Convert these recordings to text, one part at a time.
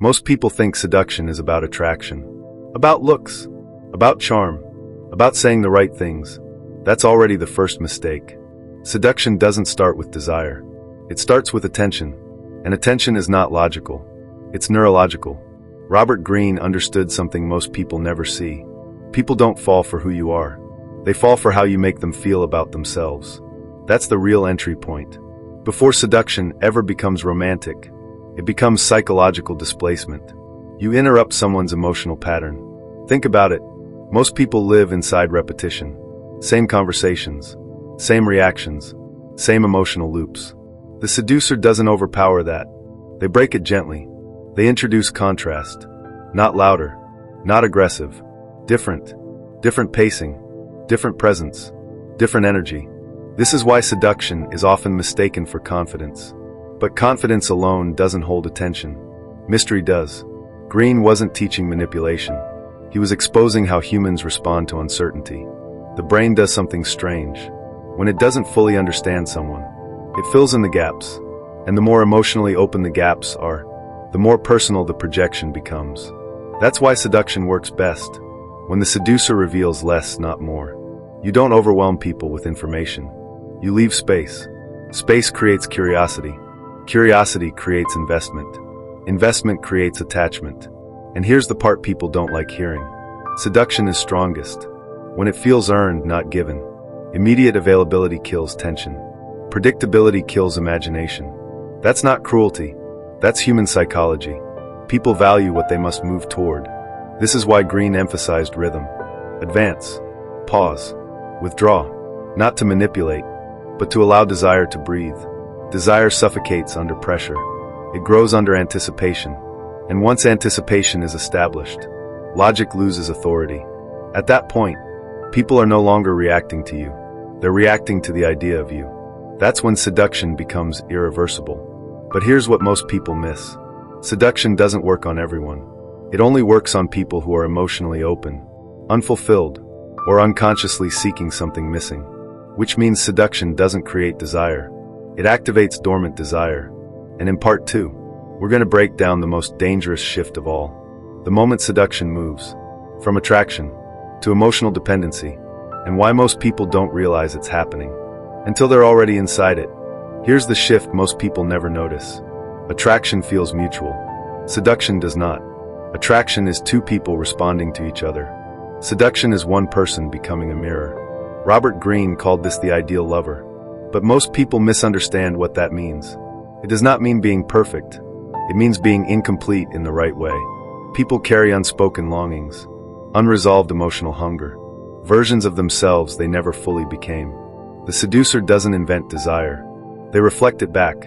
Most people think seduction is about attraction, about looks, about charm, about saying the right things. That's already the first mistake. Seduction doesn't start with desire. It starts with attention. And attention is not logical. It's neurological. Robert Greene understood something most people never see. People don't fall for who you are. They fall for how you make them feel about themselves. That's the real entry point. Before seduction ever becomes romantic, it becomes psychological displacement. You interrupt someone's emotional pattern. Think about it. Most people live inside repetition. Same conversations, same reactions, same emotional loops. The seducer doesn't overpower that. They break it gently. They introduce contrast. Not louder, not aggressive. Different. Different pacing, different presence, different energy. This is why seduction is often mistaken for confidence. But confidence alone doesn't hold attention. Mystery does. Greene wasn't teaching manipulation. He was exposing how humans respond to uncertainty. The brain does something strange. When it doesn't fully understand someone, it fills in the gaps. And the more emotionally open the gaps are, the more personal the projection becomes. That's why seduction works best. When the seducer reveals less, not more. You don't overwhelm people with information. You leave space. Space creates curiosity. Curiosity creates investment. Investment creates attachment. And here's the part people don't like hearing. Seduction is strongest when it feels earned, not given. Immediate availability kills tension. Predictability kills imagination. That's not cruelty. That's human psychology. People value what they must move toward. This is why Greene emphasized rhythm. Advance. Pause. Withdraw. Not to manipulate, but to allow desire to breathe. Desire suffocates under pressure. It grows under anticipation. And once anticipation is established, logic loses authority. At that point, people are no longer reacting to you. They're reacting to the idea of you. That's when seduction becomes irreversible. But here's what most people miss. Seduction doesn't work on everyone. It only works on people who are emotionally open, unfulfilled, or unconsciously seeking something missing. Which means seduction doesn't create desire. It activates dormant desire. And in part 2, we're going to break down the most dangerous shift of all. The moment seduction moves from attraction to emotional dependency, and why most people don't realize it's happening until they're already inside it. Here's the shift most people never notice. Attraction feels mutual. Seduction does not. Attraction is two people responding to each other. Seduction is one person becoming a mirror. Robert Greene called this the ideal lover. But most people misunderstand what that means. It does not mean being perfect. It means being incomplete in the right way. People carry unspoken longings, unresolved emotional hunger, versions of themselves they never fully became. The seducer doesn't invent desire. They reflect it back.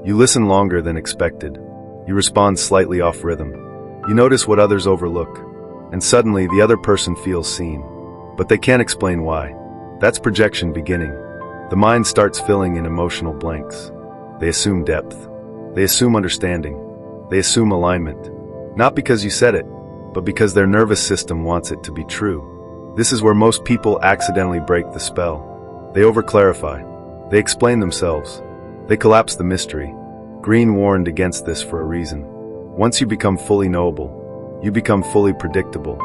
You listen longer than expected. You respond slightly off rhythm. You notice what others overlook. And suddenly the other person feels seen. But they can't explain why. That's projection beginning. The mind starts filling in emotional blanks. They assume depth. They assume understanding. They assume alignment. Not because you said it, but because their nervous system wants it to be true. This is where most people accidentally break the spell. They overclarify. They explain themselves. They collapse the mystery. Greene warned against this for a reason. Once you become fully knowable, you become fully predictable.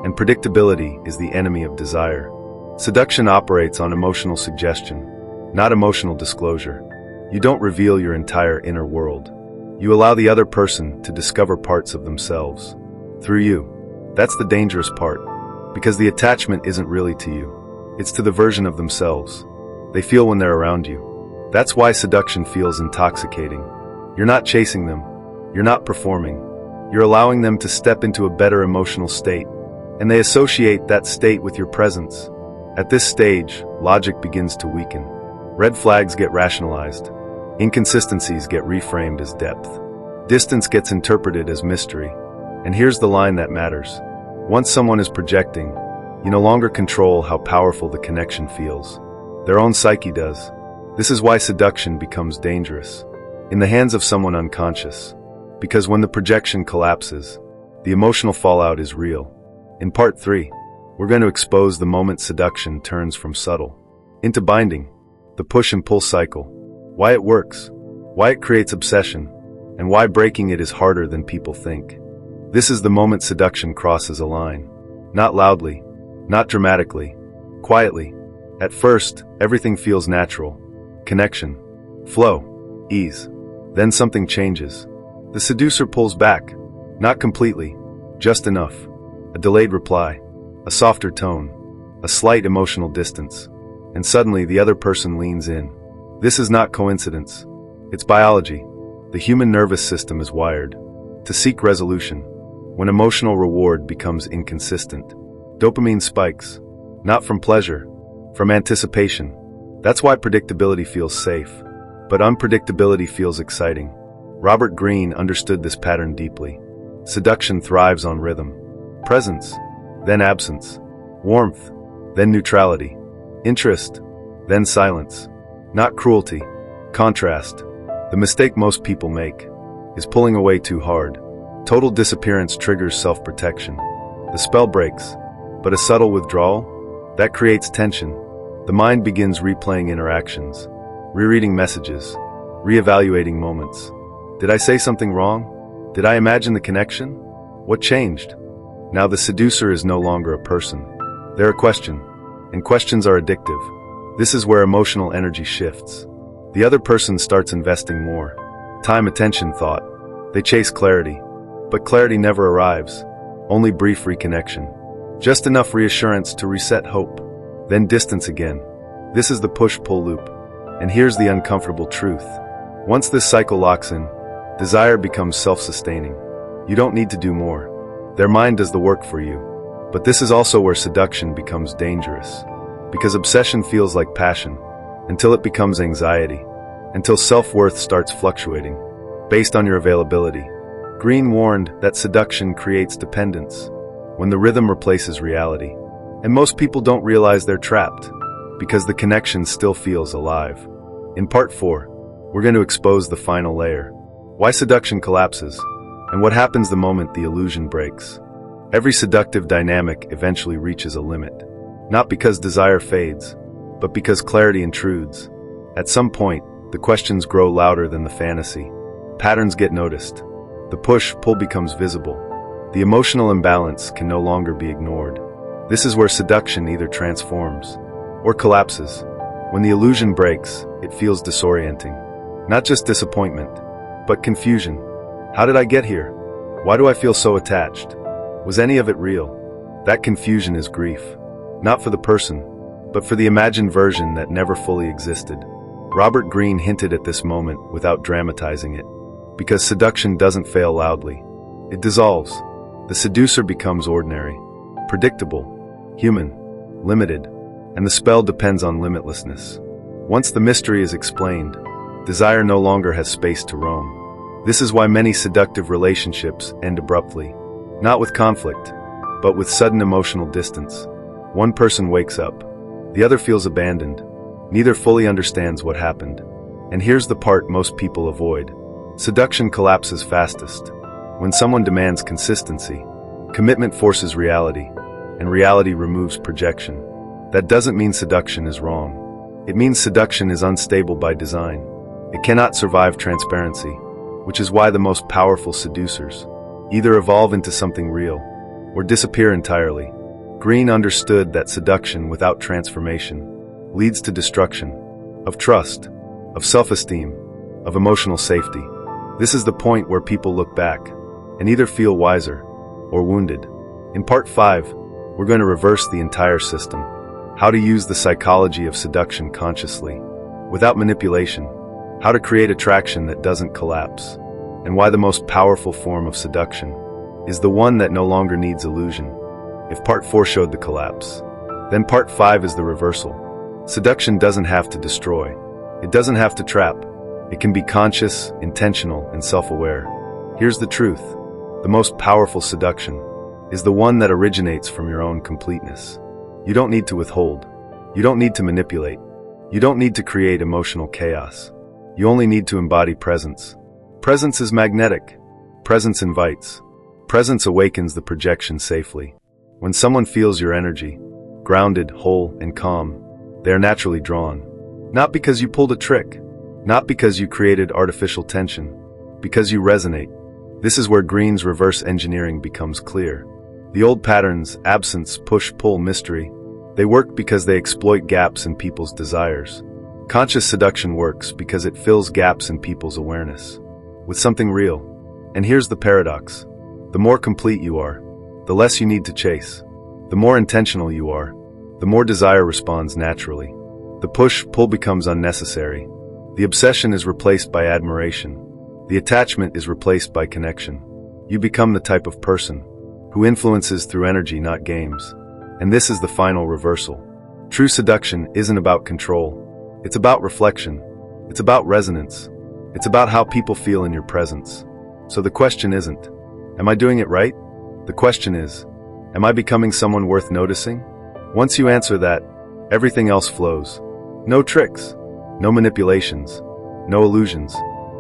And predictability is the enemy of desire. Seduction operates on emotional suggestion, not emotional disclosure. You don't reveal your entire inner world. You allow the other person to discover parts of themselves through you. That's the dangerous part, because the attachment isn't really to you. It's to the version of themselves they feel when they're around you. That's why seduction feels intoxicating. You're not chasing them. You're not performing. You're allowing them to step into a better emotional state, and they associate that state with your presence. At this stage, logic begins to weaken. Red flags get rationalized. Inconsistencies get reframed as depth. Distance gets interpreted as mystery. And here's the line that matters. Once someone is projecting, you no longer control how powerful the connection feels. Their own psyche does. This is why seduction becomes dangerous in the hands of someone unconscious. Because when the projection collapses, the emotional fallout is real. In part 3, we're going to expose the moment seduction turns from subtle into binding, the push and pull cycle, why it works, why it creates obsession, and why breaking it is harder than people think. This is the moment seduction crosses a line. Not loudly, not dramatically, quietly. At first, everything feels natural. Connection, flow, ease. Then something changes. The seducer pulls back. Not completely, just enough. A delayed reply, a softer tone, a slight emotional distance. And suddenly the other person leans in. This is not coincidence. It's biology. The human nervous system is wired to seek resolution. When emotional reward becomes inconsistent, dopamine spikes, not from pleasure, from anticipation. That's why predictability feels safe, but unpredictability feels exciting. Robert Greene understood this pattern deeply. Seduction thrives on rhythm. Presence, then absence. Warmth, then neutrality. Interest, then silence. Not cruelty. Contrast. The mistake most people make is pulling away too hard. Total disappearance triggers self-protection. The spell breaks, but a subtle withdrawal, that creates tension. The mind begins replaying interactions, rereading messages, reevaluating moments. Did I say something wrong? Did I imagine the connection? What changed? Now the seducer is no longer a person. They're a question, and questions are addictive. This is where emotional energy shifts. The other person starts investing more. Time, attention, thought. They chase clarity. But clarity never arrives. Only brief reconnection. Just enough reassurance to reset hope. Then distance again. This is the push-pull loop. And here's the uncomfortable truth. Once this cycle locks in, desire becomes self-sustaining. You don't need to do more. Their mind does the work for you. But this is also where seduction becomes dangerous. Because obsession feels like passion, until it becomes anxiety, until self-worth starts fluctuating, based on your availability. Greene warned that seduction creates dependence, when the rhythm replaces reality. And most people don't realize they're trapped, because the connection still feels alive. In part 4, we're going to expose the final layer. Why seduction collapses, and what happens the moment the illusion breaks. Every seductive dynamic eventually reaches a limit. Not because desire fades, but because clarity intrudes. At some point, the questions grow louder than the fantasy. Patterns get noticed. The push-pull becomes visible. The emotional imbalance can no longer be ignored. This is where seduction either transforms or collapses. When the illusion breaks, it feels disorienting. Not just disappointment, but confusion. How did I get here? Why do I feel so attached? Was any of it real? That confusion is grief. Not for the person, but for the imagined version that never fully existed. Robert Greene hinted at this moment without dramatizing it. Because seduction doesn't fail loudly. It dissolves. The seducer becomes ordinary, predictable, human, limited, and the spell depends on limitlessness. Once the mystery is explained, desire no longer has space to roam. This is why many seductive relationships end abruptly. Not with conflict, but with sudden emotional distance. One person wakes up. The other feels abandoned. Neither fully understands what happened. And here's the part most people avoid. Seduction collapses fastest when someone demands consistency. Commitment forces reality, and reality removes projection. That doesn't mean seduction is wrong. It means seduction is unstable by design. It cannot survive transparency, which is why the most powerful seducers either evolve into something real or disappear entirely. Greene understood that seduction without transformation leads to destruction of trust, of self-esteem, of emotional safety. This is the point where people look back and either feel wiser or wounded. In part 5, we're going to reverse the entire system. How to use the psychology of seduction consciously, without manipulation. How to create attraction that doesn't collapse. And why the most powerful form of seduction is the one that no longer needs illusion. If part 4 showed the collapse, then part 5 is the reversal. Seduction doesn't have to destroy. It doesn't have to trap. It can be conscious, intentional, and self-aware. Here's the truth. The most powerful seduction is the one that originates from your own completeness. You don't need to withhold. You don't need to manipulate. You don't need to create emotional chaos. You only need to embody presence. Presence is magnetic. Presence invites. Presence awakens the projection safely. When someone feels your energy, grounded, whole, and calm, they are naturally drawn. Not because you pulled a trick. Not because you created artificial tension. Because you resonate. This is where Greene's reverse engineering becomes clear. The old patterns, absence, push, pull, mystery, they work because they exploit gaps in people's desires. Conscious seduction works because it fills gaps in people's awareness with something real. And here's the paradox. The more complete you are, the less you need to chase. The more intentional you are, the more desire responds naturally. The push-pull becomes unnecessary. The obsession is replaced by admiration. The attachment is replaced by connection. You become the type of person who influences through energy, not games. And this is the final reversal. True seduction isn't about control. It's about reflection. It's about resonance. It's about how people feel in your presence. So the question isn't, am I doing it right? The question is, am I becoming someone worth noticing? Once you answer that, everything else flows. No tricks, no manipulations, no illusions,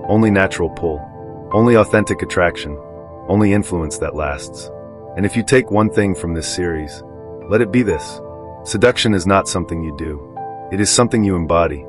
only natural pull, only authentic attraction, only influence that lasts. And if you take one thing from this series, let it be this. Seduction is not something you do. It is something you embody.